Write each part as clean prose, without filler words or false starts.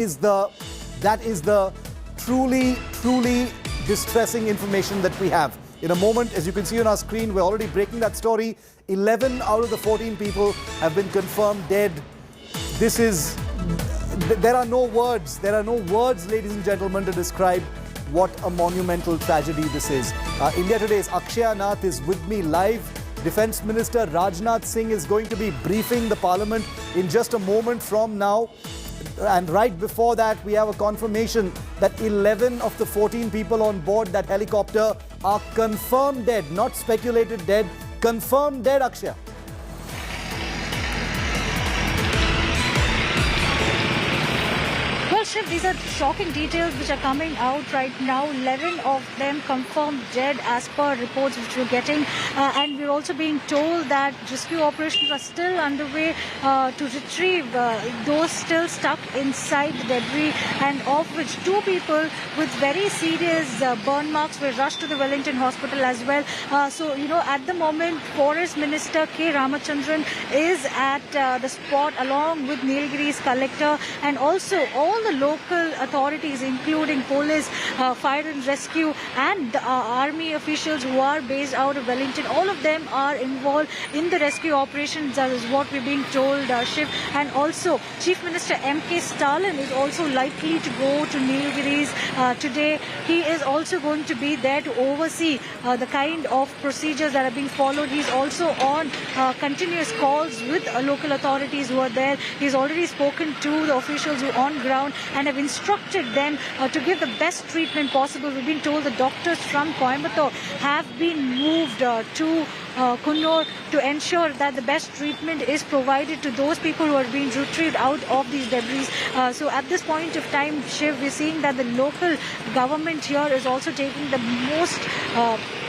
That is the truly distressing information that we have. In a moment, as you can see on our screen, we're already breaking that story. 11 out of the 14 people have been confirmed dead. There are no words, ladies and gentlemen, to describe what a monumental tragedy this is. India Today's Akshaya Nath is with me live. Defense Minister Rajnath Singh is going to be briefing the Parliament in just a moment from now. And right before that, we have a confirmation that 11 of the 14 people on board that helicopter are confirmed dead, not speculated dead, confirmed dead, Akshaya. Well, Shiv, these are shocking details which are coming out right now. 11 of them confirmed dead as per reports which we're getting. And we're also being told that rescue operations are still underway to retrieve those still stuck inside the debris, and of which 2 people with very serious burn marks were rushed to the Wellington Hospital as well. So, at the moment, Forest Minister K. Ramachandran is at the spot along with Nilgiri's collector, and also all the local authorities, including police, fire and rescue, and army officials who are based out of Wellington. All of them are involved in the rescue operations, that is what we're being told, Shiv. And also, Chief Minister M.K. Stalin is also likely to go to Nilgiris today. He is also going to be there to oversee the kind of procedures that are being followed. He's also on continuous calls with local authorities who are there. He's already spoken to the officials who are on ground and have instructed them to give the best treatment possible. We've been told the doctors from Coimbatore have been moved to Kunnur to ensure that the best treatment is provided to those people who are being retrieved out of these debris. So at this point of time, Shiv, we're seeing that the local government here is also taking the most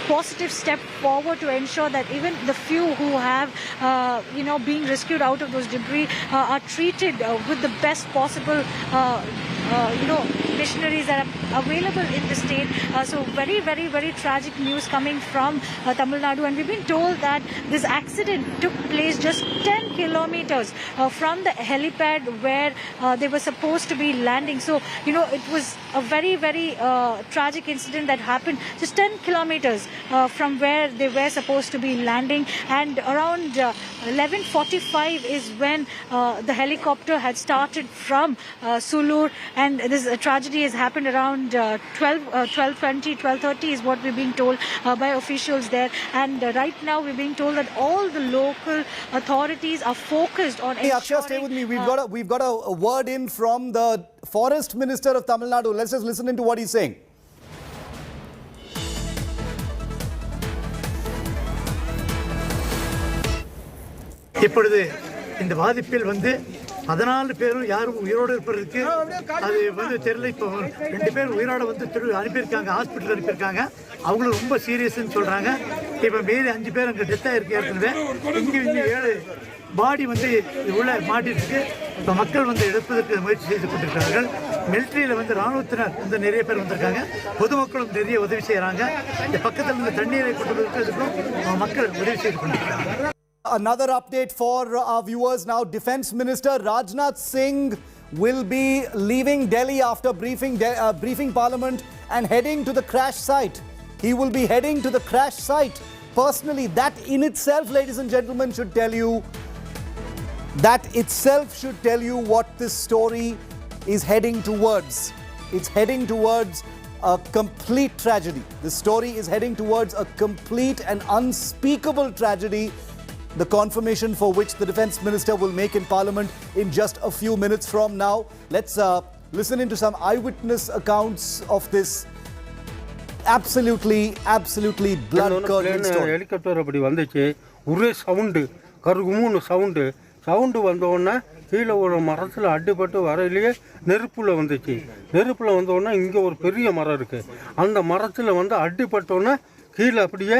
positive step forward to ensure that even the few who have, being rescued out of those debris are treated with the best possible, missionaries that are available in the state. So very tragic news coming from Tamil Nadu, and we've been told that this accident took place just 10 kilometers from the helipad where they were supposed to be landing. So, it was a very tragic incident that happened just 10 kilometers from where they were supposed to be landing, and around 11:45 is when the helicopter had started from Sulur, and this tragedy has happened around 12:30 is what we're being told by officials there. And right now we're being told that all the local authorities are focused on ensuring... Hey, Akshaya, stay with me. We've got a word in from the Forest Minister of Tamil Nadu. Let's just listen into what he's saying. இப்பொழுது இந்த பாதிப்பில் 14 பேரும் யாரும் உயிரோடு இருப்பதற்கு அது தெரியல. இப்போ 2 பேர் உயிரோட அனுப்பியிருக்காங்க, ஹாஸ்பிட்டல் அனுப்பியிருக்காங்க. அவங்களும் ரொம்ப சீரியஸ்ன்னு சொல்கிறாங்க. இப்போ மீதி 5 பேர் அங்கே டெத் ஆகிருக்கு ஏற்கனவே. இங்கே 7 பாடி உள்ள மாட்டிருக்கு. இப்போ மக்கள் எடுப்பதற்கு முயற்சி செய்து கொண்டிருக்கிறார்கள். மிலிட்ரியில் ராணுவத்தினர் நிறைய பேர் வந்திருக்காங்க. பொதுமக்களும் நிறைய உதவி செய்கிறாங்க. இந்த பக்கத்தில் இருந்து தண்ணீரை கொண்டு வருவதற்கும் மக்கள் உதவி செய்து கொண்டிருக்கிறாங்க. Another update for our viewers now. Defense Minister Rajnath Singh will be leaving Delhi after briefing Parliament and heading to the crash site. He will be heading to the crash site personally. That in itself, ladies and gentlemen, should tell you what this story is heading towards. It's heading towards a complete tragedy. This story is heading towards a complete and unspeakable tragedy, the confirmation for which the Defence Minister will make in Parliament in just a few minutes from now. Let's listen into some eyewitness accounts of this absolutely blood-curdling story. Helicopter அப்படி வந்துச்சு, ஒரே sound, கருகுமுன்னு sound வந்தோடனே கீழே ஒரு மரத்தில் அடிபட்டு வரையிலேயே நெருப்பில் வந்துச்சு. நெருப்பில் வந்தோடனே இங்கே ஒரு பெரிய மரம் இருக்குது. அந்த மரத்தில் அடிபட்டோன்னே கீழே அப்படியே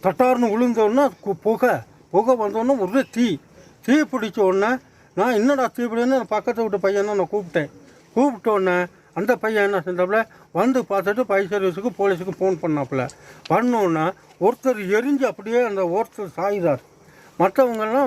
தட்டார்னு விழுந்தோடனே புகை வந்தோடனே ஒரே தீ பிடிச்ச உடனே நான் என்னடா தீ பிடின்னு பக்கத்து விட்டு பையனை நான் கூப்பிட்டோன்னே அந்த பையன் என்ன செஞ்சாப்புல பார்த்துட்டு ஃபயர் சர்வீஸுக்கு போலீஸுக்கு ஃபோன் பண்ணோன்னே ஒருத்தர் எரிஞ்சு அப்படியே அந்த ஒருத்தர் சாயிறார். மற்றவங்கெல்லாம்